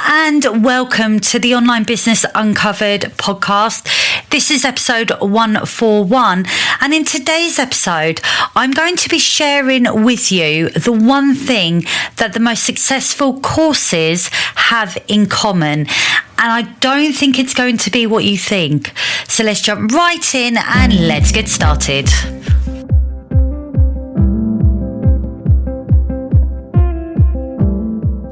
and welcome to the Online Business Uncovered podcast. This is episode 141, and in today's episode, I'm going to be sharing with you the one thing that the most successful courses have in common. And I don't think it's going to be what you think. So let's jump right in and let's get started.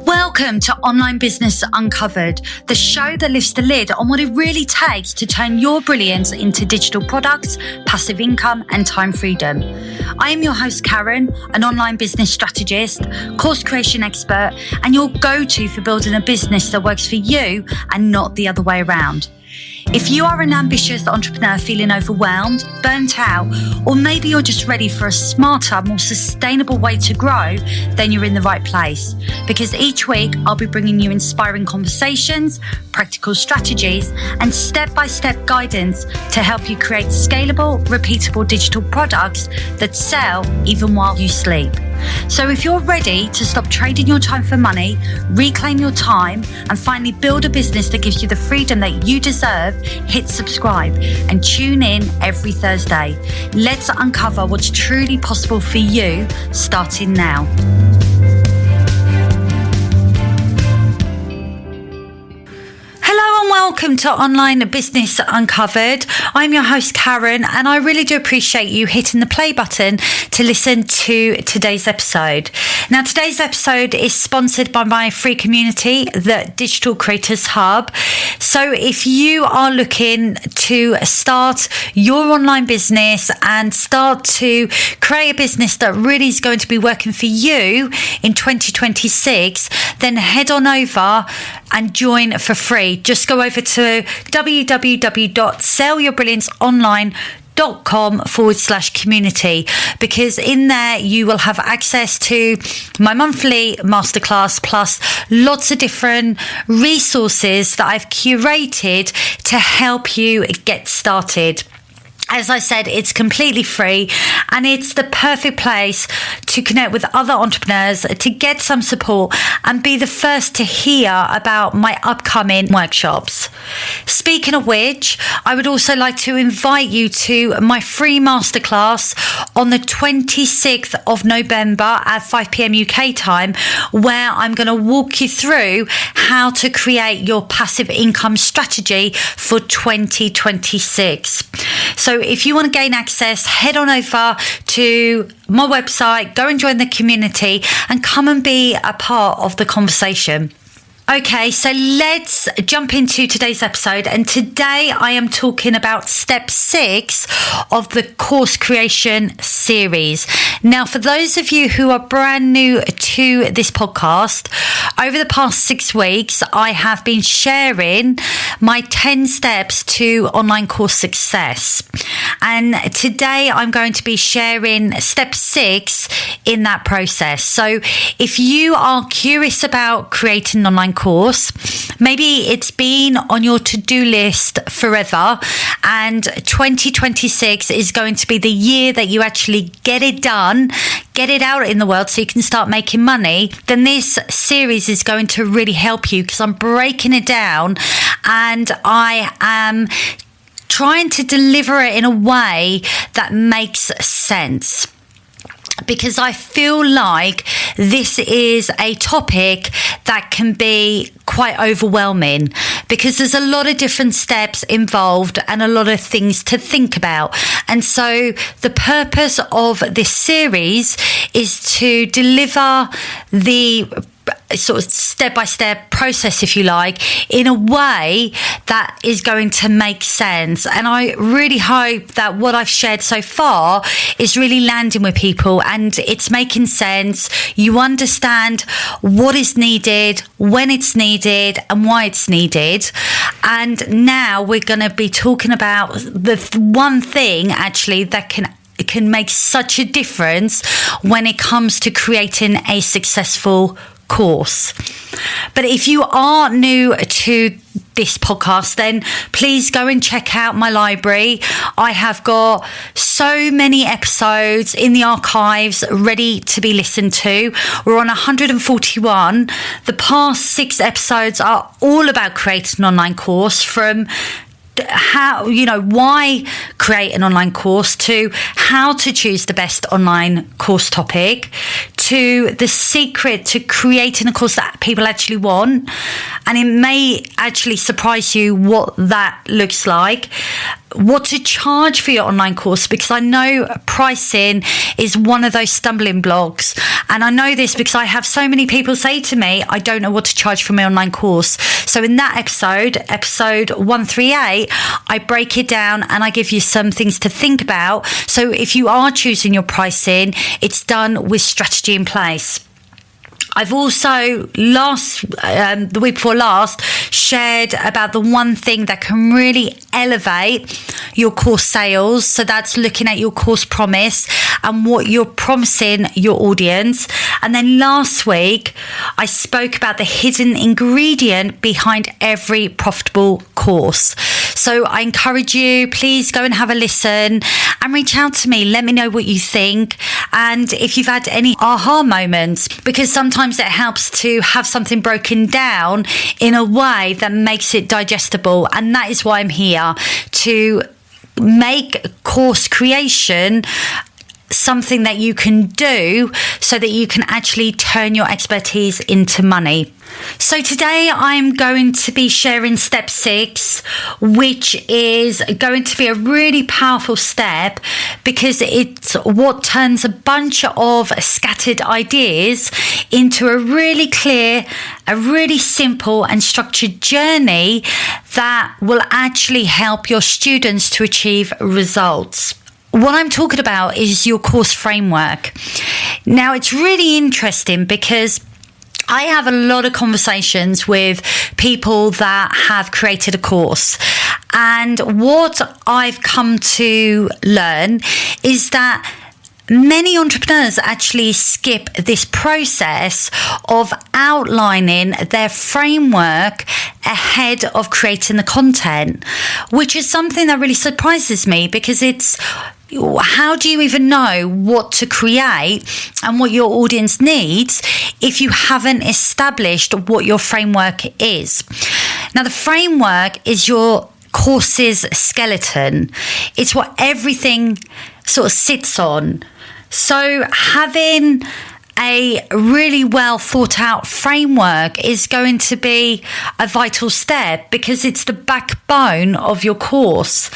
Welcome to Online Business Uncovered, the show that lifts the lid on what it really takes to turn your brilliance into digital products, passive income, and time freedom. I am your host, Karen, an online business strategist, course creation expert, and your go-to for building a business that works for you and not the other way around. If you are an ambitious entrepreneur feeling overwhelmed, burnt out, or maybe you're just ready for a smarter, more sustainable way to grow, then you're in the right place. Because each week I'll be bringing you inspiring conversations, practical strategies, and step-by-step guidance to help you create scalable, repeatable digital products that sell even while you sleep. So if you're ready to stop trading your time for money, reclaim your time, and finally build a business that gives you the freedom that you deserve, hit subscribe and tune in every Thursday. Let's uncover what's truly possible for you, starting now. Hello and welcome to Online Business Uncovered. I'm your host, Karen, and I really do appreciate you hitting the play button to listen to today's episode. Now, today's episode is sponsored by my free community, the Digital Creators Hub. So if you are looking to start your online business and start to create a business that really is going to be working for you in 2026, then head on over and join for free. Just go over to www.sellyourbrillianceonline.com/community, because in there you will have access to my monthly masterclass plus lots of different resources that I've curated to help you get started. As I said, it's completely free and it's the perfect place to connect with other entrepreneurs, to get some support and be the first to hear about my upcoming workshops. Speaking of which, I would also like to invite you to my free masterclass on the 26th of November at 5 p.m. UK time, where I'm going to walk you through how to create your passive income strategy for 2026. So if you want to gain access, head on over to my website, go and join the community and come and be a part of the conversation. Okay, so let's jump into today's episode. And today I am talking about step 6 of the course creation series. Now, for those of you who are brand new to this podcast, over the past 6 weeks, I have been sharing my 10 steps to online course success. And today I'm going to be sharing step 6 in that process. So if you are curious about creating an online course, maybe it's been on your to-do list forever and 2026 is going to be the year that you actually get it done, get it out in the world so you can start making money, then this series is going to really help you, because I'm breaking it down and I am trying to deliver it in a way that makes sense. Because I feel like this is a topic that can be quite overwhelming, because there's a lot of different steps involved and a lot of things to think about. And so the purpose of this series is to deliver the sort of step-by-step process, if you like, in a way that is going to make sense. And I really hope that what I've shared so far is really landing with people and it's making sense. You understand what is needed, when it's needed, and why it's needed. And now we're going to be talking about the one thing actually that can make such a difference when it comes to creating a successful course. But if you are new to this podcast, then please go and check out my library. I have got so many episodes in the archives ready to be listened to. We're on 141. The past 6 episodes are all about creating an online course, from why create an online course, to how to choose the best online course topic, to the secret to creating a course that people actually want. And it may actually surprise you what that looks like. What to charge for your online course, because I know pricing is one of those stumbling blocks. And I know this because I have so many people say to me, I don't know what to charge for my online course. So in that episode 138, I break it down and I give you some things to think about. So if you are choosing your pricing, it's done with strategy in place. I've also the week before last shared about the one thing that can really elevate your course sales. So that's looking at your course promise and what you're promising your audience. And then last week, I spoke about the hidden ingredient behind every profitable course. So I encourage you, please go and have a listen and reach out to me. Let me know what you think. And if you've had any aha moments, because sometimes it helps to have something broken down in a way that makes it digestible. And that is why I'm here, to make course creation something that you can do so that you can actually turn your expertise into money. So today I'm going to be sharing step 6, which is going to be a really powerful step, because it's what turns a bunch of scattered ideas into a really clear, a really simple and structured journey that will actually help your students to achieve results. What I'm talking about is your course framework. Now, it's really interesting because I have a lot of conversations with people that have created a course. And what I've come to learn is that many entrepreneurs actually skip this process of outlining their framework ahead of creating the content, which is something that really surprises me, because it's, how do you even know what to create and what your audience needs if you haven't established what your framework is? Now, the framework is your course's skeleton. It's what everything sort of sits on. So having a really well thought out framework is going to be a vital step, because it's the backbone of your course.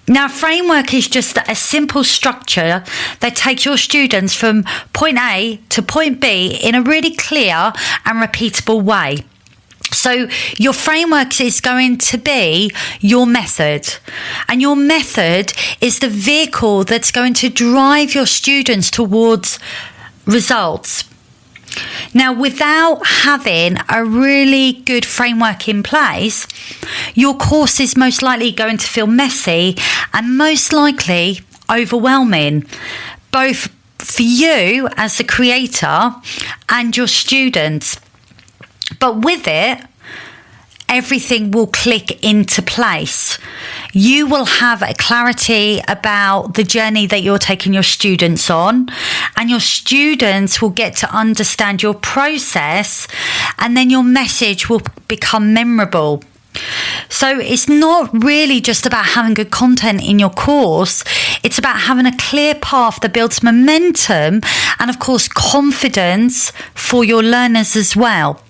Now, framework is just a simple structure that takes your students from point A to point B in a really clear and repeatable way. So your framework is going to be your method, and your method is the vehicle that's going to drive your students towards results. Now, without having a really good framework in place, your course is most likely going to feel messy and most likely overwhelming, both for you as the creator and your students. But with it, everything will click into place. You will have a clarity about the journey that you're taking your students on, and your students will get to understand your process, and then your message will become memorable. So it's not really just about having good content in your course. It's about having a clear path that builds momentum and, of course, confidence for your learners as well.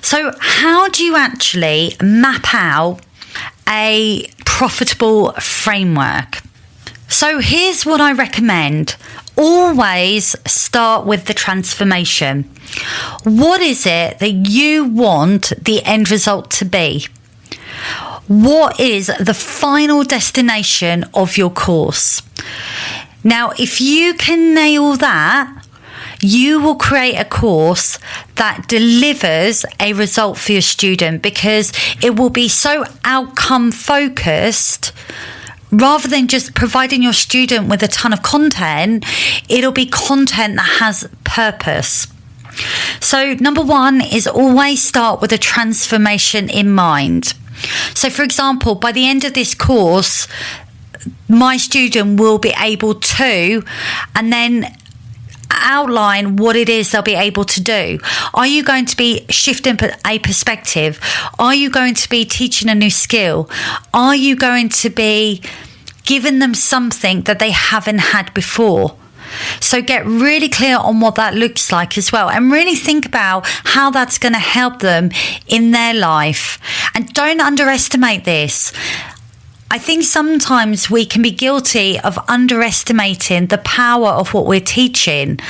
So how do you actually map out a profitable framework? So here's what I recommend. Always start with the transformation. What is it that you want the end result to be? What is the final destination of your course? Now, if you can nail that, you will create a course that delivers a result for your student, because it will be so outcome focused. Rather than just providing your student with a ton of content, it'll be content that has purpose. So number 1 is always start with a transformation in mind. So, for example, by the end of this course, my student will be able to, and then outline what it is they'll be able to do. Are you going to be shifting a perspective? Are you going to be teaching a new skill? Are you going to be giving them something that they haven't had before? So get really clear on what that looks like as well, and really think about how that's going to help them in their life. And don't underestimate this. I think sometimes we can be guilty of underestimating the power of what we're teaching.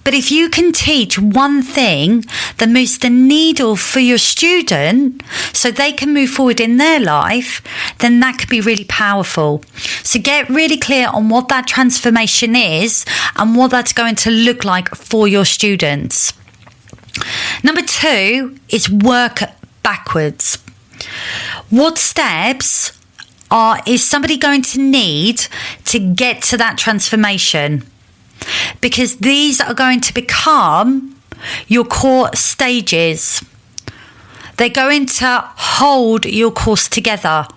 But if you can teach one thing that moves the needle for your student so they can move forward in their life, then that could be really powerful. So get really clear on what that transformation is and what that's going to look like for your students. Number 2 is work backwards. What steps is somebody going to need to get to that transformation? Because these are going to become your core stages. They're going to hold your course together.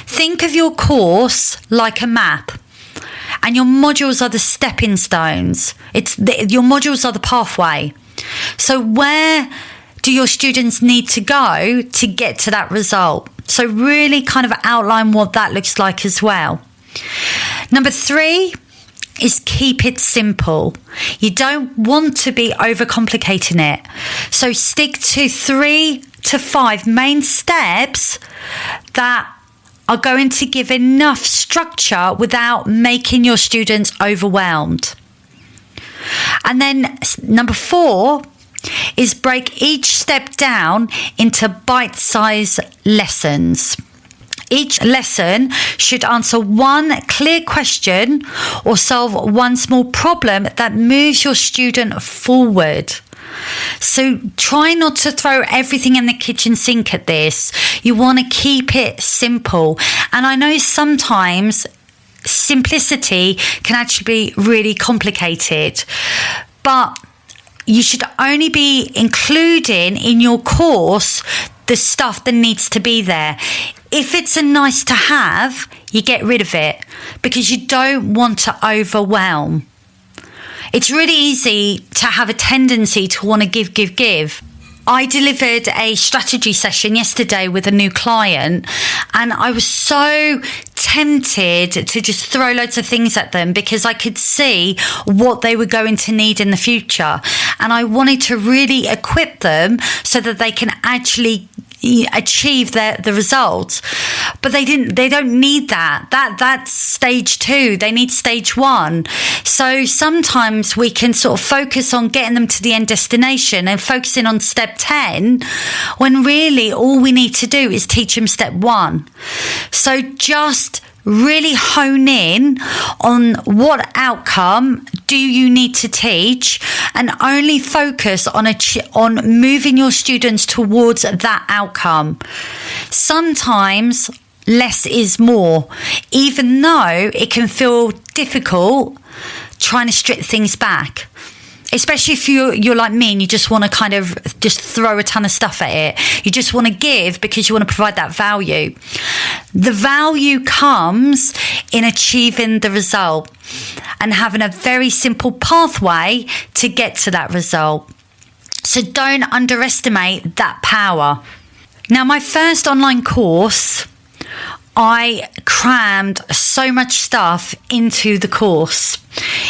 Think of your course like a map, and your modules are the stepping stones. Your modules are the pathway. So where do your students need to go to get to that result? So really kind of outline what that looks like as well. Number 3 is keep it simple. You don't want to be overcomplicating it. So stick to 3 to 5 main steps that are going to give enough structure without making your students overwhelmed. And then number 4 is break each step down into bite-sized lessons. Each lesson should answer one clear question or solve one small problem that moves your student forward. So try not to throw everything in the kitchen sink at this. You want to keep it simple. And I know sometimes simplicity can actually be really complicated, but you should only be including in your course the stuff that needs to be there. If it's a nice to have, you get rid of it because you don't want to overwhelm. It's really easy to have a tendency to want to give. I delivered a strategy session yesterday with a new client, and I was so tempted to just throw loads of things at them because I could see what they were going to need in the future. And I wanted to really equip them so that they can actually achieve the results. But they don't need that's stage 2. They need stage 1. So sometimes we can sort of focus on getting them to the end destination and focusing on step 10 when really all we need to do is teach them step 1. So just really hone in on what outcome do you need to teach, and only focus on moving your students towards that outcome. Sometimes less is more, even though it can feel difficult trying to strip things back. Especially if you're like me and you just want to kind of just throw a ton of stuff at it. You just want to give because you want to provide that value. The value comes in achieving the result and having a very simple pathway to get to that result. So don't underestimate that power. Now, my first online course, I crammed so much stuff into the course.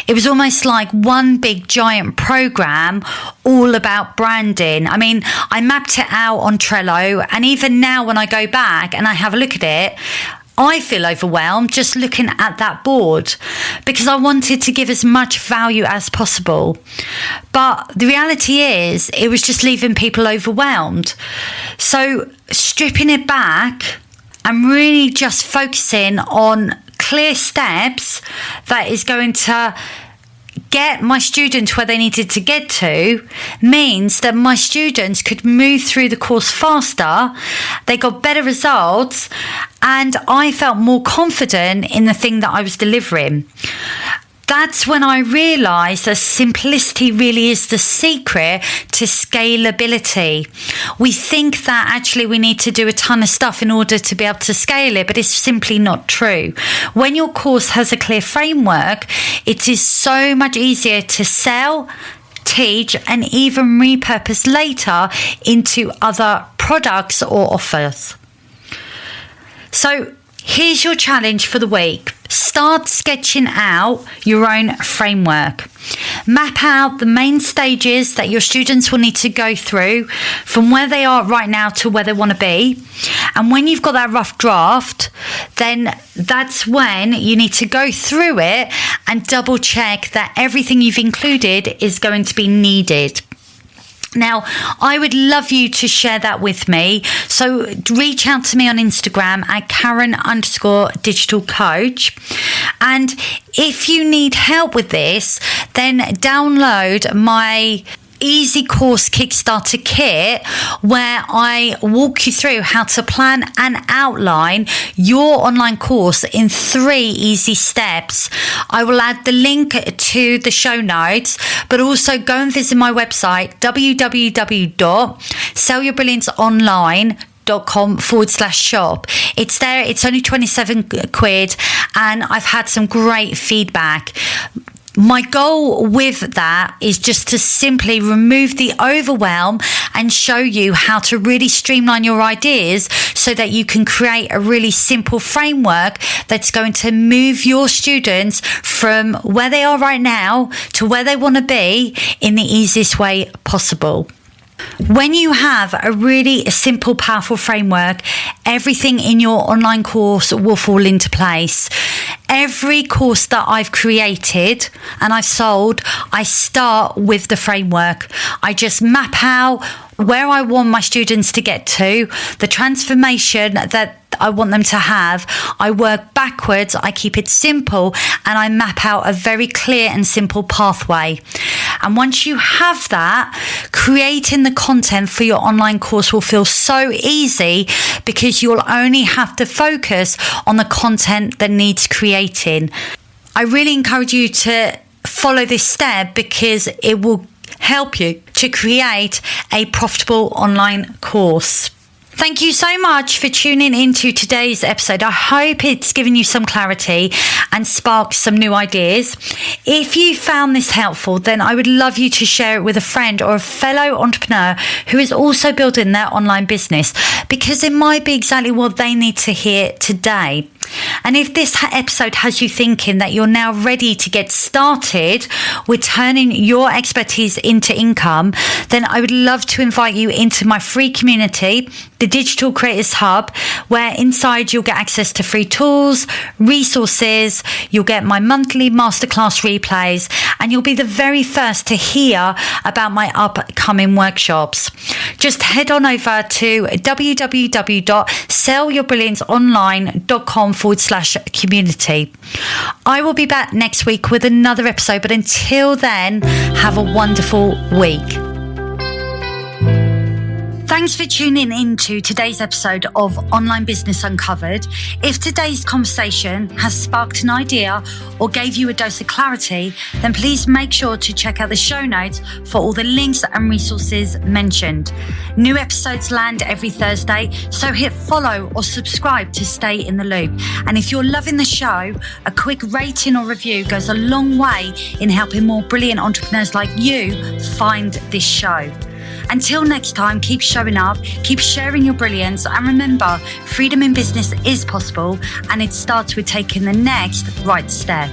It was almost like one big giant program all about branding. I mean, I mapped it out on Trello, and even now when I go back and I have a look at it, I feel overwhelmed just looking at that board because I wanted to give as much value as possible. But the reality is it was just leaving people overwhelmed. So stripping it back and really just focusing on clear steps that is going to get my students where they needed to get to means that my students could move through the course faster, they got better results, and I felt more confident in the thing that I was delivering. That's when I realised that simplicity really is the secret to scalability. We think that actually we need to do a ton of stuff in order to be able to scale it, but it's simply not true. When your course has a clear framework, it is so much easier to sell, teach, and even repurpose later into other products or offers. So here's your challenge for the week. Start sketching out your own framework. Map out the main stages that your students will need to go through from where they are right now to where they want to be. And when you've got that rough draft, then that's when you need to go through it and double check that everything you've included is going to be needed. Now, I would love you to share that with me. So reach out to me on Instagram at Karen_digital coach. And if you need help with this, then download my Easy Course Kickstarter kit, where I walk you through how to plan and outline your online course in 3 easy steps. I will add the link to the show notes, but also go and visit my website, www.sellyourbrillianceonline.com/shop. It's there. It's only 27 quid, and I've had some great feedback. My goal with that is just to simply remove the overwhelm and show you how to really streamline your ideas so that you can create a really simple framework that's going to move your students from where they are right now to where they want to be in the easiest way possible. When you have a really simple, powerful framework, everything in your online course will fall into place. Every course that I've created and I've sold, I start with the framework. I just map out where I want my students to get to, the transformation that I want them to have. I work backwards, I keep it simple, and I map out a very clear and simple pathway. And once you have that, creating the content for your online course will feel so easy because you'll only have to focus on the content that needs creating. I really encourage you to follow this step because it will help you to create a profitable online course. Thank you so much for tuning into today's episode. I hope it's given you some clarity and sparked some new ideas. If you found this helpful, then I would love you to share it with a friend or a fellow entrepreneur who is also building their online business, because it might be exactly what they need to hear today. And if this episode has you thinking that you're now ready to get started with turning your expertise into income, then I would love to invite you into my free community, the Digital Creators Hub, where inside you'll get access to free tools, resources, you'll get my monthly masterclass replays, and you'll be the very first to hear about my upcoming workshops. Just head on over to www.sellyourbrillianceonline.com/community. I will be back next week with another episode, but until then, have a wonderful week. Thanks for tuning in to today's episode of Online Business Uncovered. If today's conversation has sparked an idea or gave you a dose of clarity, then please make sure to check out the show notes for all the links and resources mentioned. New episodes land every Thursday, so hit follow or subscribe to stay in the loop. And if you're loving the show, a quick rating or review goes a long way in helping more brilliant entrepreneurs like you find this show. Until next time, keep showing up, keep sharing your brilliance, and remember, freedom in business is possible, and it starts with taking the next right step.